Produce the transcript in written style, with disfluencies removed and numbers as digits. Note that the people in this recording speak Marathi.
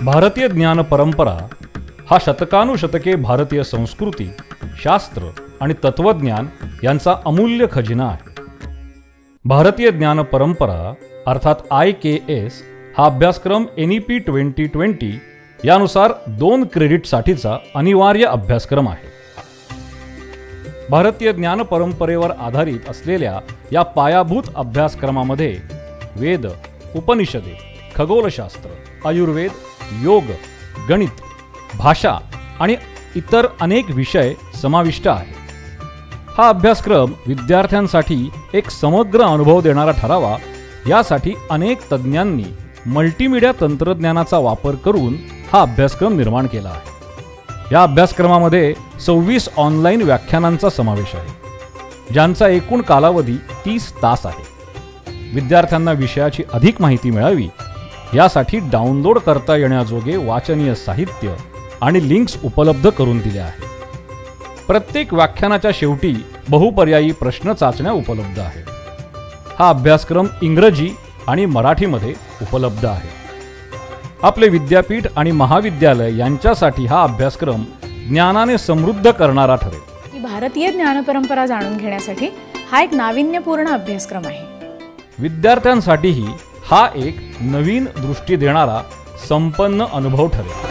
भारतीय ज्ञान परंपरा हा शतकानुशतके भारतीय संस्कृती, शास्त्र आणि तत्वज्ञान यांचा अमूल्य खजिना आहे. भारतीय ज्ञान परंपरा अर्थात IKS हा अभ्यासक्रम NEP 2020 यानुसार 2 क्रेडिटसाठीचा अनिवार्य अभ्यासक्रम आहे. भारतीय ज्ञान परंपरेवर आधारित असलेल्या या पायाभूत अभ्यासक्रमामध्ये वेद, उपनिषदे, खगोलशास्त्र, आयुर्वेद, योग, गणित, भाषा आणि इतर अनेक विषय समाविष्ट आहेत. हा अभ्यासक्रम विद्यार्थ्यांसाठी एक समग्र अनुभव देणारा ठरावा यासाठी अनेक तज्ज्ञांनी मल्टीमीडिया तंत्रज्ञानाचा वापर करून हा अभ्यासक्रम निर्माण केला आहे. या अभ्यासक्रमामध्ये 26 ऑनलाईन व्याख्यानांचा समावेश आहे, ज्यांचा एकूण कालावधी 30 तास आहे. विद्यार्थ्यांना विषयाची अधिक माहिती मिळावी यासाठी डाउनलोड करता येण्याजोगे वाचनीय साहित्य आणि लिंक्स उपलब्ध करून दिल्या आहेत. प्रत्येक व्याख्यानाच्या शेवटी बहुपर्यायी प्रश्न चाचण्या उपलब्ध आहेत. हा अभ्यासक्रम इंग्रजी आणि मराठीमध्ये उपलब्ध आहे. आपले विद्यापीठ आणि महाविद्यालय यांच्यासाठी हा अभ्यासक्रम ज्ञानाने समृद्ध करणारा ठरेल. भारतीय ज्ञान परंपरा जाणून घेण्यासाठी हा एक नाविन्यपूर्ण अभ्यासक्रम आहे. विद्यार्थ्यांसाठीही हा एक नवीन दृष्टी देणारा संपन्न अनुभव ठरेल.